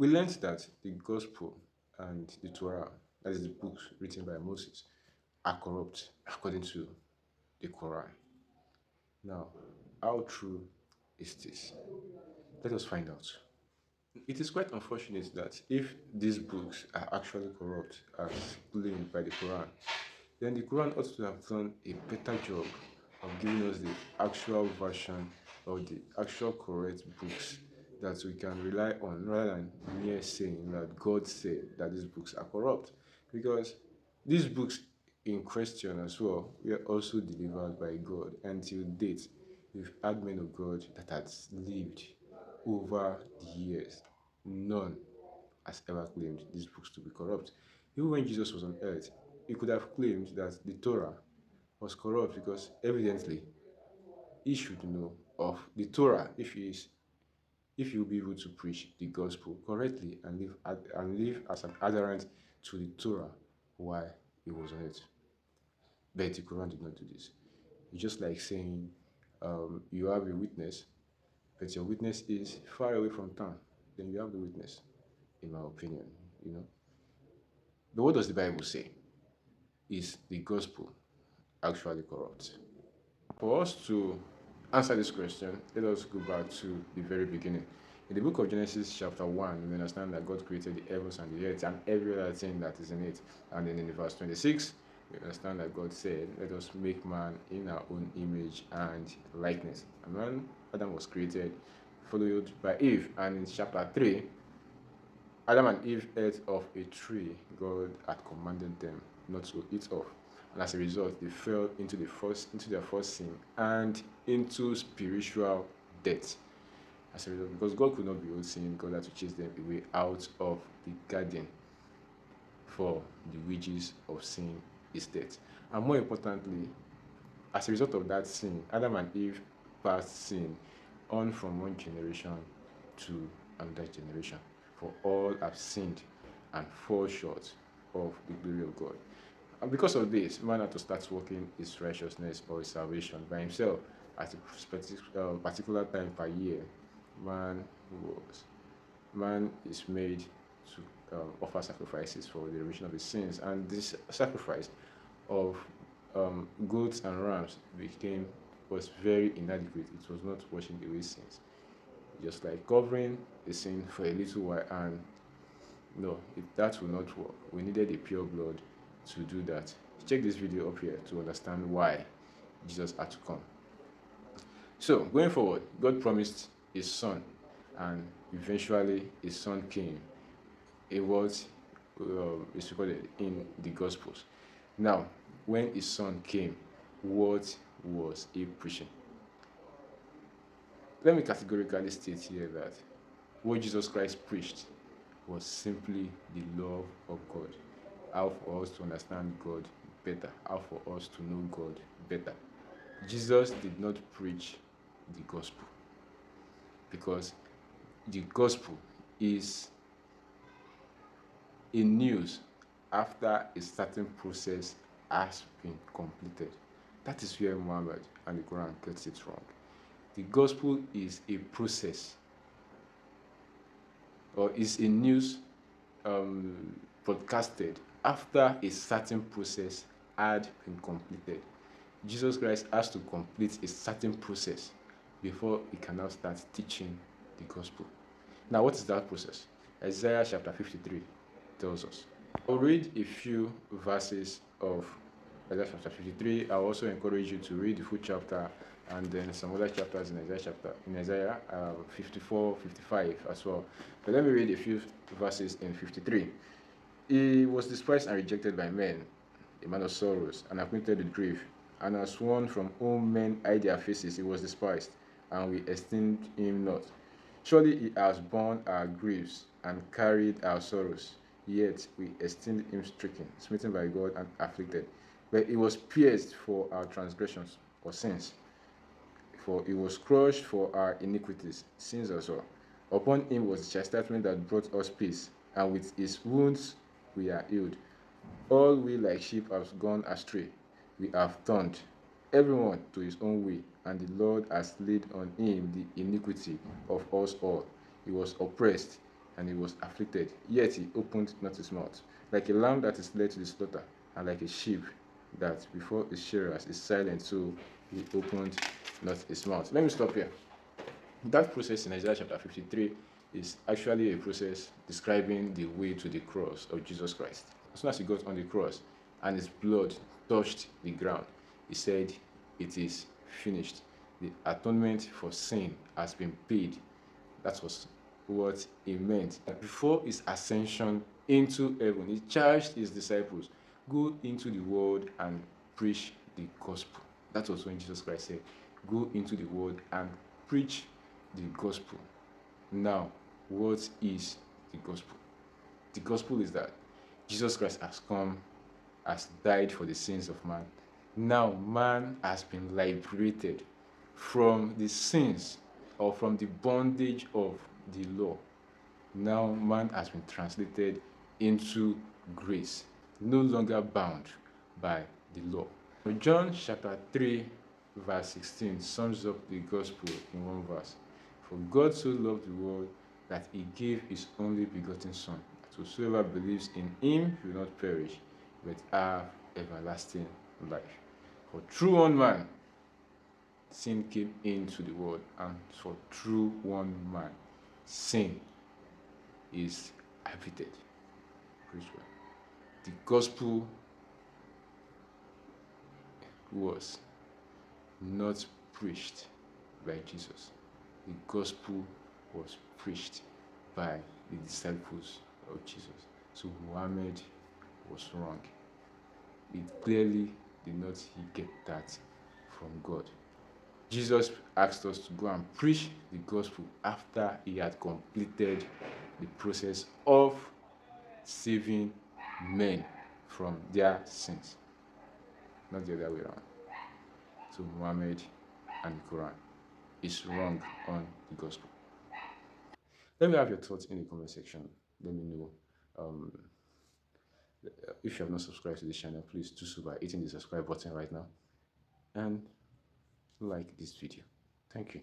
We learned that the gospel and the Torah, that is the books written by Moses, are corrupt according to the Quran. Now, how true is this? Let us find out. It is quite unfortunate that if these books are actually corrupt as claimed by the Quran, then the Quran ought to have done a better job of giving us the actual version of the actual correct books that we can rely on rather than mere saying that God said that these books are corrupt. Because these books in question as well were also delivered by God, and till date, we've had men of God that had lived over the years. None has ever claimed these books to be corrupt. Even when Jesus was on earth, he could have claimed that the Torah was corrupt because evidently he should know of the Torah if he will be able to preach the gospel correctly and live as an adherent to the Torah while he was on earth. But the Quran did not do this. It's just like saying you have a witness, but your witness is far away from town. Then you have the witness, in my opinion, you know. But what does the Bible say? Is the gospel actually corrupt? For us to answer this question, let us go back to the very beginning. In the book of Genesis, chapter 1, we understand that God created the heavens and the earth and every other thing that is in it. And then in verse 26, we understand that God said, let us make man in our own image and likeness. And when Adam was created, followed by Eve. And in chapter 3, Adam and Eve ate of a tree God had commanded them not to eat of. And as a result, they fell into their first sin and into spiritual death. As a result, because God could not behold sin, God had to chase them away out of the garden. For the wages of sin is death. And more importantly, as a result of that sin, Adam and Eve passed sin on from one generation to another generation. For all have sinned and fall short of the glory of God. And because of this, man had to start working his righteousness or his salvation by himself at a particular time per year. Man is made to offer sacrifices for the remission of his sins, and this sacrifice of goats and rams was very inadequate. It was not washing away sins, just like covering the sin for a little while, and no, that will not work. We needed a pure blood to do that. Check this video up here to understand why Jesus had to come. So, going forward, God promised his son, and eventually his son came. It was is recorded in the Gospels. Now, when his son came, what was he preaching? Let me categorically state here that what Jesus Christ preached was simply the love of God. How for us to understand God better, how for us to know God better. Jesus did not preach the gospel because the gospel is a news after a certain process has been completed. That is where Muhammad and the Quran gets it wrong. The gospel is a process or is a news broadcasted after a certain process had been completed. Jesus Christ has to complete a certain process before he can now start teaching the gospel. Now, what is that process? Isaiah chapter 53 tells us. I'll read a few verses of Isaiah chapter 53. I'll also encourage you to read the full chapter and then some other chapters in Isaiah 54, 55 as well. But let me read a few verses in 53. He was despised and rejected by men, a man of sorrows, and acquainted with grief, and as one from whom men hide their faces, he was despised, and we esteemed him not. Surely he has borne our griefs and carried our sorrows, yet we esteemed him stricken, smitten by God, and afflicted. But he was pierced for our transgressions or sins, for he was crushed for our iniquities, sins as well. Upon him was the chastisement that brought us peace, and with his wounds we are healed. All we like sheep have gone astray. We have turned everyone to his own way, and the Lord has laid on him the iniquity of us all. He was oppressed, and he was afflicted, yet he opened not his mouth. Like a lamb that is led to the slaughter, and like a sheep that before its shearers is silent, so he opened not his mouth. Let me stop here. That process in Isaiah chapter 53 is actually a process describing the way to the cross of Jesus Christ. As soon as he got on the cross and his blood touched the ground, he said, "It is finished." The atonement for sin has been paid. That was what he meant. Before his ascension into heaven, he charged his disciples, "Go into the world and preach the gospel." That was when Jesus Christ said, "Go into the world and preach the gospel." Now, what is the gospel? The gospel is that Jesus Christ has come, has died for the sins of man. Now, man has been liberated from the sins or from the bondage of the law. Now, man has been translated into grace, no longer bound by the law. John chapter 3, verse 16 sums up the gospel in one verse. "For God so loved the world that he gave his only begotten Son, that whosoever believes in him will not perish, but have everlasting life." For through one man, sin came into the world, and for through one man, sin is abated. Praise God. The gospel was not preached by Jesus. The gospel was preached by the disciples of Jesus. So Muhammad was wrong. It clearly did not get that from God. Jesus asked us to go and preach the gospel after he had completed the process of saving men from their sins, not the other way around. So Muhammad and the Quran is wrong on the gospel. Let me have your thoughts in the comment section. Let me know. If you have not subscribed to this channel, please do so by hitting the subscribe button right now and like this video. Thank you.